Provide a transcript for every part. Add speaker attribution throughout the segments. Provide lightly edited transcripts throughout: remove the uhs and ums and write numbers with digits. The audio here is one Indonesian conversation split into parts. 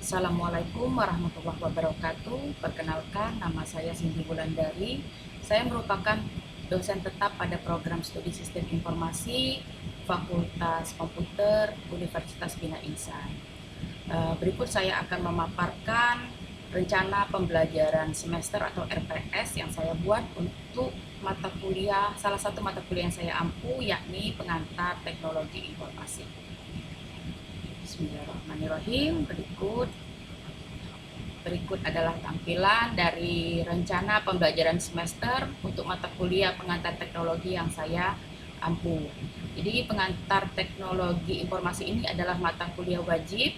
Speaker 1: Assalamualaikum warahmatullahi wabarakatuh. Perkenalkan, nama saya Cindy Wulandari. Saya merupakan dosen tetap pada program studi Sistem Informasi Fakultas Komputer Universitas Bina Insan. Berikut saya akan memaparkan rencana pembelajaran semester atau RPS yang saya buat untuk mata kuliah, salah satu mata kuliah yang saya ampu, yakni pengantar teknologi informasi. Bismillahirrahmanirrahim. Berikut adalah tampilan dari rencana pembelajaran semester untuk mata kuliah pengantar teknologi yang saya ampu. Jadi pengantar teknologi informasi ini adalah mata kuliah wajib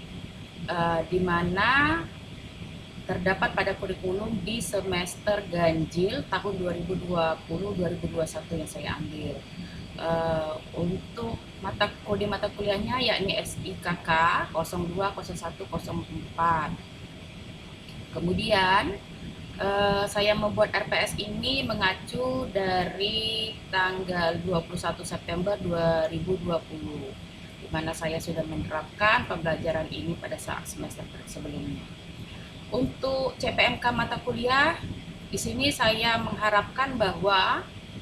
Speaker 1: di mana terdapat pada kurikulum di semester ganjil tahun 2020-2021 yang saya ambil. Untuk kode mata kuliahnya yakni SIKK 020104. Kemudian saya membuat RPS ini mengacu dari tanggal 21 September 2020, di mana saya sudah menerapkan pembelajaran ini pada saat semester sebelumnya. Untuk CPMK mata kuliah, di sini saya mengharapkan bahwa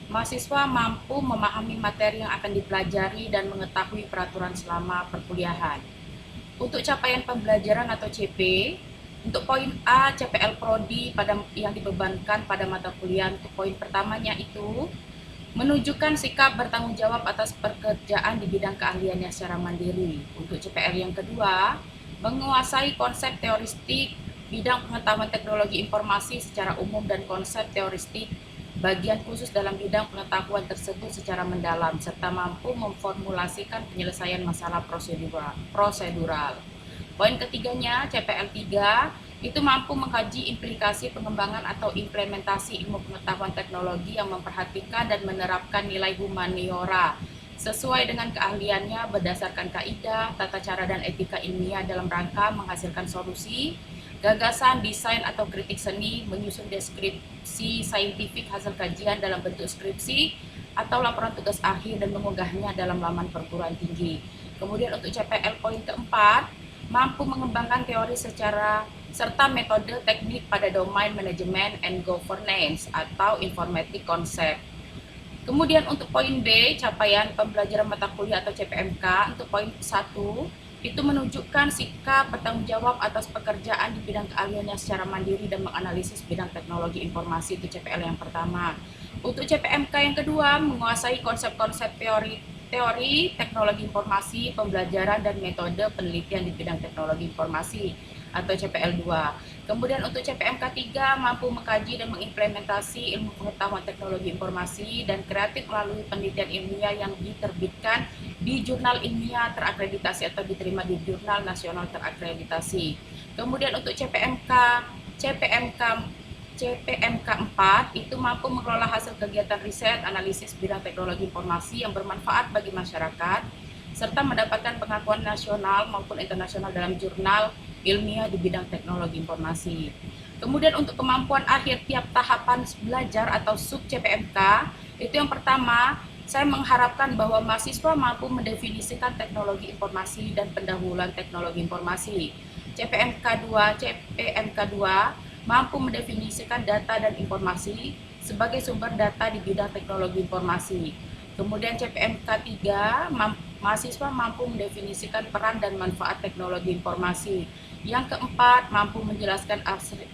Speaker 1: mahasiswa mampu memahami materi yang akan dipelajari dan mengetahui peraturan selama perkuliahan. Untuk capaian pembelajaran atau CP, untuk poin A, CPL Prodi yang dibebankan pada mata kuliah, untuk poin pertamanya itu menunjukkan sikap bertanggung jawab atas pekerjaan di bidang keahliannya secara mandiri. Untuk CPL yang kedua, menguasai konsep teoristik bidang pengetahuan teknologi informasi secara umum dan konsep teoristik bagian khusus dalam bidang pengetahuan tersebut secara mendalam, serta mampu memformulasikan penyelesaian masalah prosedural. Poin ketiganya, CPL 3, itu mampu mengkaji implikasi pengembangan atau implementasi ilmu pengetahuan teknologi yang memperhatikan dan menerapkan nilai humaniora sesuai dengan keahliannya berdasarkan kaidah, tata cara, dan etika ilmiah dalam rangka menghasilkan solusi, gagasan, desain, atau kritik seni, menyusun deskripsi saintifik hasil kajian dalam bentuk skripsi atau laporan tugas akhir dan mengunggahnya dalam laman perguruan tinggi. Kemudian untuk CPL poin keempat, mampu mengembangkan teori serta metode teknik pada domain manajemen and governance atau informatic concept. Kemudian untuk poin B, capaian pembelajaran mata kuliah atau CPMK, untuk poin 1, itu menunjukkan sikap bertanggung jawab atas pekerjaan di bidang keahliannya secara mandiri dan menganalisis bidang teknologi informasi, itu CPL yang pertama. Untuk CPMK yang kedua, menguasai konsep-konsep teori teknologi informasi, pembelajaran dan metode penelitian di bidang teknologi informasi atau CPL 2. Kemudian untuk CPMK 3, mampu mengkaji dan mengimplementasi ilmu pengetahuan teknologi informasi dan kreatif melalui penelitian ilmiah yang diterbitkan di jurnal ilmiah terakreditasi atau diterima di jurnal nasional terakreditasi. Kemudian untuk CPMK 4 itu mampu mengelola hasil kegiatan riset analisis bidang teknologi informasi yang bermanfaat bagi masyarakat serta mendapatkan pengakuan nasional maupun internasional dalam jurnal ilmiah di bidang teknologi informasi. Kemudian untuk kemampuan akhir tiap tahapan belajar atau sub CPMK, itu yang pertama, saya mengharapkan bahwa mahasiswa mampu mendefinisikan teknologi informasi dan pendahuluan teknologi informasi. CPMK 2 mampu mendefinisikan data dan informasi sebagai sumber data di bidang teknologi informasi. Kemudian CPMK 3, mahasiswa mampu mendefinisikan peran dan manfaat teknologi informasi. Yang keempat, mampu menjelaskan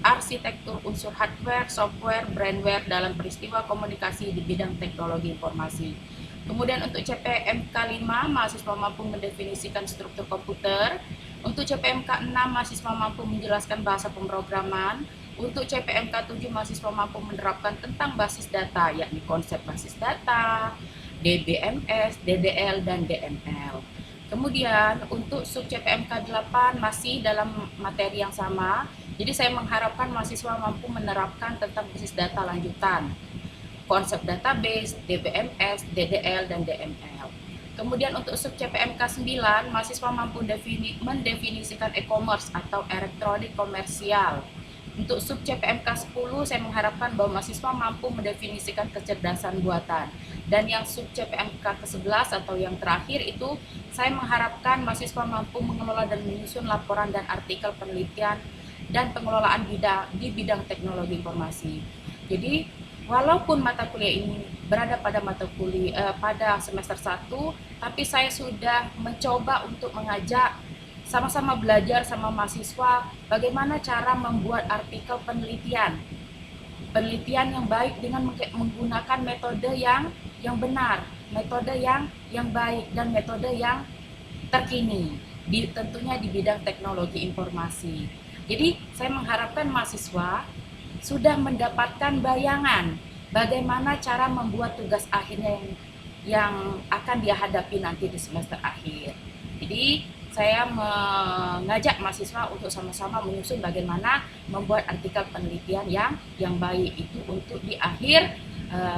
Speaker 1: arsitektur unsur hardware, software, brandware dalam peristiwa komunikasi di bidang teknologi informasi. Kemudian untuk CPMK 5, mahasiswa mampu mendefinisikan struktur komputer. Untuk CPMK 6, mahasiswa mampu menjelaskan bahasa pemrograman. Untuk CPMK 7, mahasiswa mampu menerapkan tentang basis data, yakni konsep basis data, DBMS, DDL, dan DML. Kemudian untuk sub CPMK 8 masih dalam materi yang sama, jadi saya mengharapkan mahasiswa mampu menerapkan tentang basis data lanjutan, konsep database, DBMS, DDL, dan DML. Kemudian untuk sub CPMK 9, mahasiswa mampu mendefinisikan e-commerce atau elektronik komersial, Untuk sub CPMK 10 saya mengharapkan bahwa mahasiswa mampu mendefinisikan kecerdasan buatan. Dan yang sub CPMK ke-11 atau yang terakhir itu saya mengharapkan mahasiswa mampu mengelola dan menyusun laporan dan artikel penelitian dan pengelolaan di bidang teknologi informasi. Jadi walaupun mata kuliah ini berada pada pada semester 1, tapi saya sudah mencoba untuk mengajak sama-sama belajar sama mahasiswa bagaimana cara membuat artikel penelitian yang baik dengan menggunakan metode yang benar, metode yang baik dan metode yang terkini, tentunya di bidang teknologi informasi. Jadi saya mengharapkan mahasiswa sudah mendapatkan bayangan bagaimana cara membuat tugas akhirnya yang akan dia hadapi nanti di semester akhir. Jadi saya mengajak mahasiswa untuk sama-sama menyusun bagaimana membuat artikel penelitian yang baik itu untuk di akhir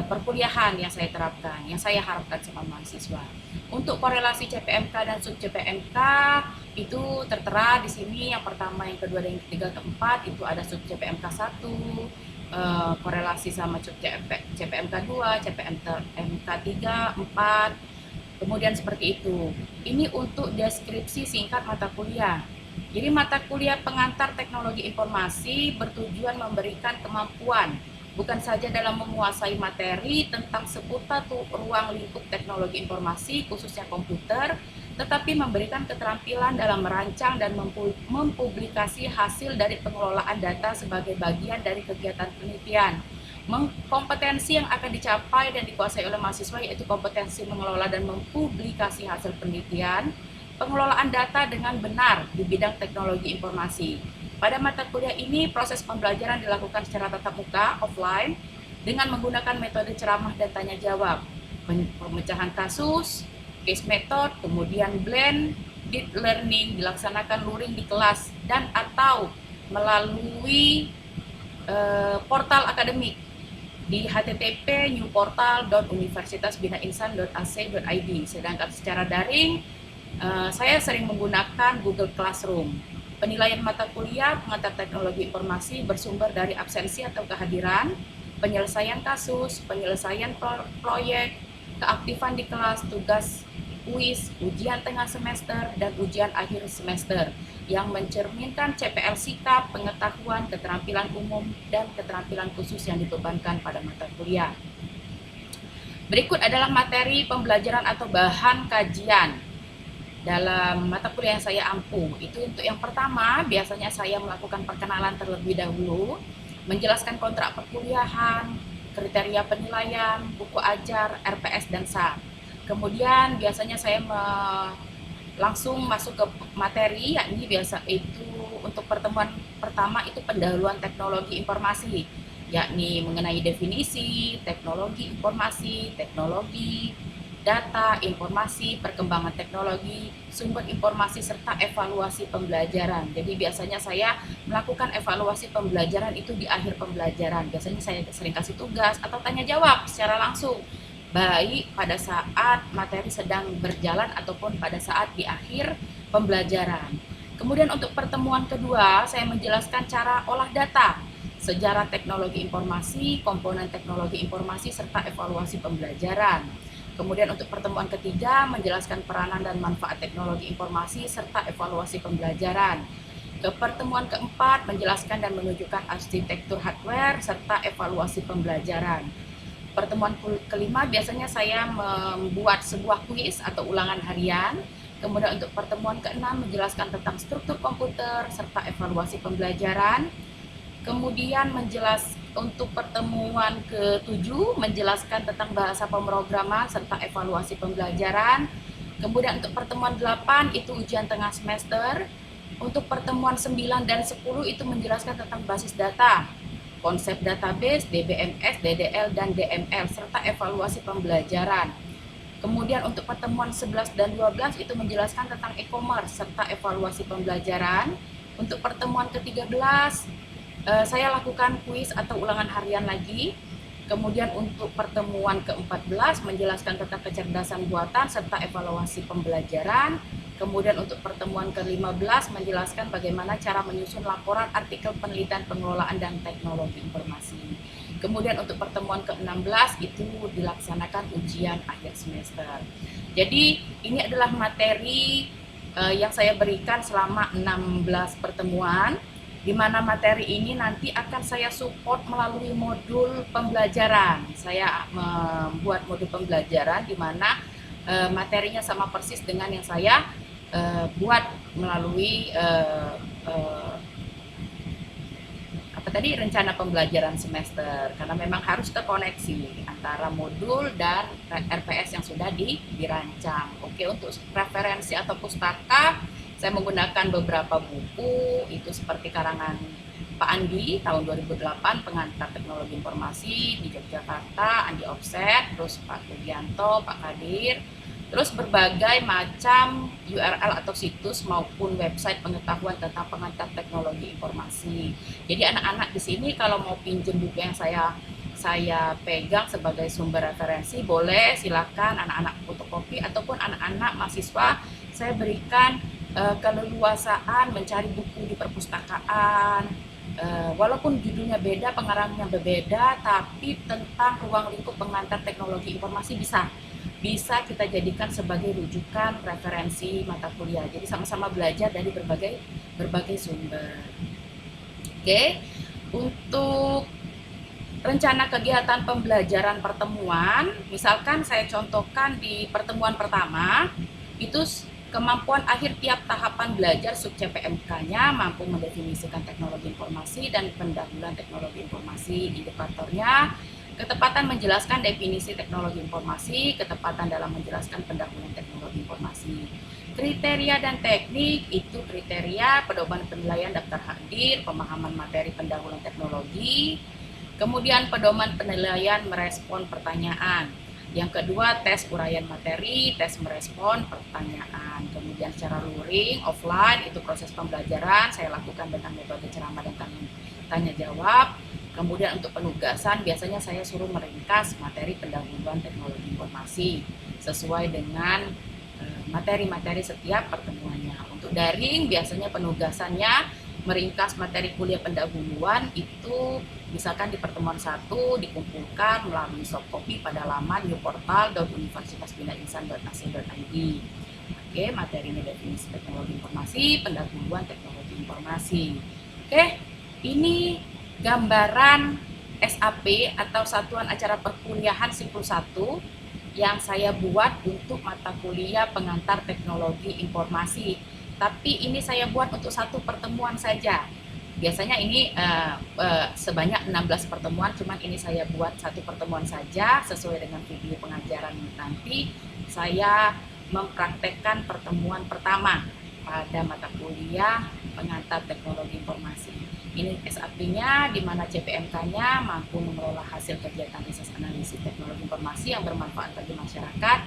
Speaker 1: perkuliahan yang saya terapkan, yang saya harapkan sama mahasiswa. Untuk korelasi CPMK dan sub CPMK itu tertera di sini, yang pertama, yang kedua, dan yang ketiga, keempat itu ada sub CPMK 1, korelasi sama sub CPMK 2, CPMK 3, 4, kemudian seperti itu. Ini untuk deskripsi singkat mata kuliah. Jadi mata kuliah pengantar teknologi informasi bertujuan memberikan kemampuan bukan saja dalam menguasai materi tentang seputar ruang lingkup teknologi informasi khususnya komputer, tetapi memberikan keterampilan dalam merancang dan mempublikasi hasil dari pengelolaan data sebagai bagian dari kegiatan penelitian. Kompetensi yang akan dicapai dan dikuasai oleh mahasiswa yaitu kompetensi mengelola dan mempublikasi hasil penelitian, pengelolaan data dengan benar di bidang teknologi informasi. Pada mata kuliah ini, proses pembelajaran dilakukan secara tatap muka, offline, dengan menggunakan metode ceramah dan tanya jawab, pemecahan kasus, case method, kemudian blended learning, dilaksanakan luring di kelas, dan atau melalui portal akademik di http://newportal.universitasbinainsan.ac.id. Sedangkan secara daring, saya sering menggunakan Google Classroom. Penilaian mata kuliah pengantar teknologi informasi bersumber dari absensi atau kehadiran, penyelesaian kasus, penyelesaian proyek, keaktifan di kelas, tugas kuis, ujian tengah semester, dan ujian akhir semester yang mencerminkan CPL sikap, pengetahuan, keterampilan umum, dan keterampilan khusus yang dibebankan pada mata kuliah. Berikut adalah materi pembelajaran atau bahan kajian dalam mata kuliah yang saya ampuh. Itu untuk yang pertama, biasanya saya melakukan perkenalan terlebih dahulu, menjelaskan kontrak perkuliahan, kriteria penilaian, buku ajar, RPS, dan SAT. Kemudian biasanya saya langsung masuk ke materi, yakni biasa itu untuk pertemuan pertama itu pendahuluan teknologi informasi, yakni mengenai definisi, teknologi informasi, teknologi, data, informasi, perkembangan teknologi, sumber informasi, serta evaluasi pembelajaran. Jadi biasanya saya melakukan evaluasi pembelajaran itu di akhir pembelajaran. Biasanya saya sering kasih tugas atau tanya jawab secara langsung, baik pada saat materi sedang berjalan ataupun pada saat di akhir pembelajaran. Kemudian untuk pertemuan kedua, saya menjelaskan cara olah data, sejarah teknologi informasi, komponen teknologi informasi, serta evaluasi pembelajaran. Kemudian untuk pertemuan ketiga, menjelaskan peranan dan manfaat teknologi informasi, serta evaluasi pembelajaran. Ke pertemuan keempat, menjelaskan dan menunjukkan arsitektur hardware, serta evaluasi pembelajaran. Pertemuan kelima biasanya saya membuat sebuah kuis atau ulangan harian. Kemudian untuk pertemuan keenam menjelaskan tentang struktur komputer serta evaluasi pembelajaran. Kemudian untuk pertemuan ketujuh menjelaskan tentang bahasa pemrograman serta evaluasi pembelajaran. Kemudian untuk pertemuan 8 itu ujian tengah semester. Untuk pertemuan 9 dan 10 itu menjelaskan tentang basis data, konsep database, DBMS, DDL, dan DML, serta evaluasi pembelajaran. Kemudian untuk pertemuan 11 dan 12 itu menjelaskan tentang e-commerce, serta evaluasi pembelajaran. Untuk pertemuan ke-13, saya lakukan kuis atau ulangan harian lagi. Kemudian untuk pertemuan ke-14 menjelaskan tentang kecerdasan buatan serta evaluasi pembelajaran. Kemudian untuk pertemuan ke-15 menjelaskan bagaimana cara menyusun laporan artikel penelitian pengelolaan dan teknologi informasi. Kemudian untuk pertemuan ke-16 itu dilaksanakan ujian akhir semester. Jadi ini adalah materi yang saya berikan selama 16 pertemuan, di mana materi ini nanti akan saya support melalui modul pembelajaran. Saya membuat modul pembelajaran di mana materinya sama persis dengan yang saya buat melalui rencana pembelajaran semester, karena memang harus terkoneksi antara modul dan RPS yang sudah dirancang. Oke, untuk referensi atau pustaka saya menggunakan beberapa buku, itu seperti karangan Pak Andi tahun 2008, Pengantar Teknologi Informasi di Yogyakarta, Andi Offset, terus Pak Rudianto, Pak Kadir, terus berbagai macam URL atau situs maupun website pengetahuan tentang pengantar teknologi informasi. Jadi anak-anak di sini kalau mau pinjam buku yang saya pegang sebagai sumber referensi, boleh silakan anak-anak fotokopi ataupun anak-anak mahasiswa saya berikan keleluasaan mencari buku di perpustakaan, walaupun judulnya beda, pengarangnya berbeda, tapi tentang ruang lingkup pengantar teknologi informasi bisa kita jadikan sebagai rujukan referensi mata kuliah. Jadi sama-sama belajar dari berbagai sumber. Oke, untuk rencana kegiatan pembelajaran pertemuan, misalkan saya contohkan di pertemuan pertama, itu kemampuan akhir tiap tahapan belajar sub CPMK-nya mampu mendefinisikan teknologi informasi dan pendahuluan teknologi informasi. Indikatornya, ketepatan menjelaskan definisi teknologi informasi, ketepatan dalam menjelaskan pendahuluan teknologi informasi. Kriteria dan teknik, itu kriteria pedoman penilaian daftar hadir, pemahaman materi pendahuluan teknologi, kemudian pedoman penilaian merespon pertanyaan. Yang kedua, tes uraian materi, tes merespon pertanyaan. Kemudian secara luring, offline, itu proses pembelajaran, saya lakukan dengan metode ceramah dan tanya jawab. Kemudian untuk penugasan, biasanya saya suruh meringkas materi pendahuluan teknologi informasi sesuai dengan materi-materi setiap pertemuannya. Untuk daring, biasanya penugasannya meringkas materi kuliah pendahuluan itu misalkan di pertemuan 1 dikumpulkan melalui soft copy pada laman newportal.universitasbinainsan.ac.id. Oke, materinya definisi teknologi informasi, pendahuluan teknologi informasi. Oke, ini gambaran SAP atau Satuan Acara Perkuliahan Siklus 1 yang saya buat untuk mata kuliah pengantar teknologi informasi. Tapi ini saya buat untuk satu pertemuan saja. Biasanya ini sebanyak 16 pertemuan, cuman ini saya buat satu pertemuan saja sesuai dengan video pengajaran nanti. Saya mempraktekkan pertemuan pertama pada mata kuliah pengantar teknologi informasi. Ini SAP-nya, di mana CPMK-nya mampu mengelola hasil kegiatan riset analisis teknologi informasi yang bermanfaat bagi masyarakat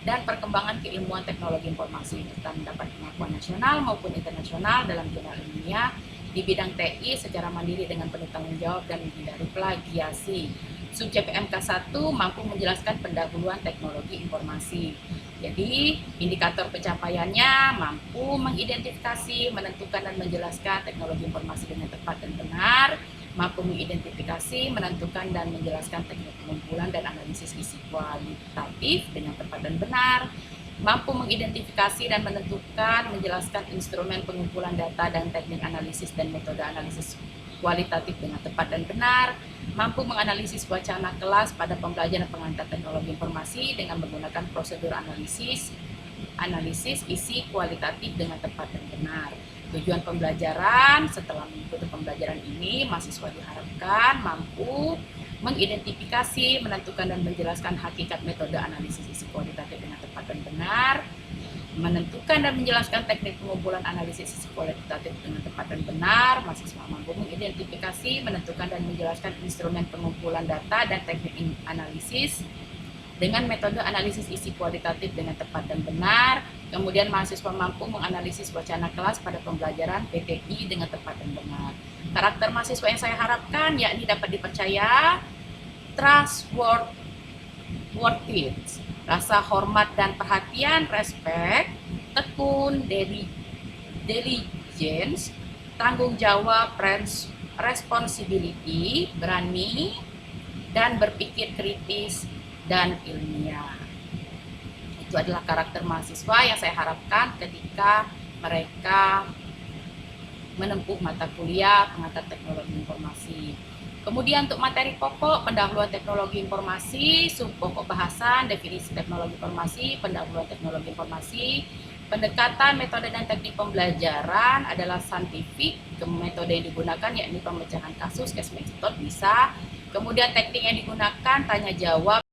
Speaker 1: dan perkembangan keilmuan teknologi informasi serta mendapat pengakuan nasional maupun internasional dalam jurnal ilmiah di bidang TI secara mandiri dengan penuh tanggung jawab dan menghindari plagiasi. Sub CPMK 1 mampu menjelaskan pendahuluan teknologi informasi. Jadi, indikator pencapaiannya mampu mengidentifikasi, menentukan dan menjelaskan teknologi informasi dengan tepat dan benar, mampu mengidentifikasi, menentukan dan menjelaskan teknik pengumpulan dan analisis isi kualitatif dengan tepat dan benar, mampu mengidentifikasi dan menentukan, menjelaskan instrumen pengumpulan data dan teknik analisis dan metode analisis kualitatif dengan tepat dan benar, mampu menganalisis wacana kelas pada pembelajaran pengantar teknologi informasi dengan menggunakan prosedur analisis isi kualitatif dengan tepat dan benar. Tujuan pembelajaran, setelah mengikuti pembelajaran ini, mahasiswa diharapkan mampu mengidentifikasi, menentukan dan menjelaskan hakikat metode analisis isi kualitatif dengan tepat dan benar, menentukan dan menjelaskan teknik pengumpulan analisis isi kualitatif dengan tepat dan benar. Mahasiswa mampu mengidentifikasi, menentukan dan menjelaskan instrumen pengumpulan data dan teknik analisis dengan metode analisis isi kualitatif dengan tepat dan benar. Kemudian mahasiswa mampu menganalisis wacana kelas pada pembelajaran PTI dengan tepat dan benar. Karakter mahasiswa yang saya harapkan yakni dapat dipercaya, trustworthy, rasa hormat dan perhatian, respect, tekun, diligence, tanggung jawab, responsibility, berani, dan berpikir kritis dan ilmiah. Itu adalah karakter mahasiswa yang saya harapkan ketika mereka menempuh mata kuliah pengantar teknologi informasi. Kemudian untuk materi pokok, pendahuluan teknologi informasi, sub pokok bahasan, definisi teknologi informasi, pendahuluan teknologi informasi, pendekatan, metode dan teknik pembelajaran adalah saintifik, metode yang digunakan yakni pemecahan kasus, case method bisa. Kemudian teknik yang digunakan tanya jawab,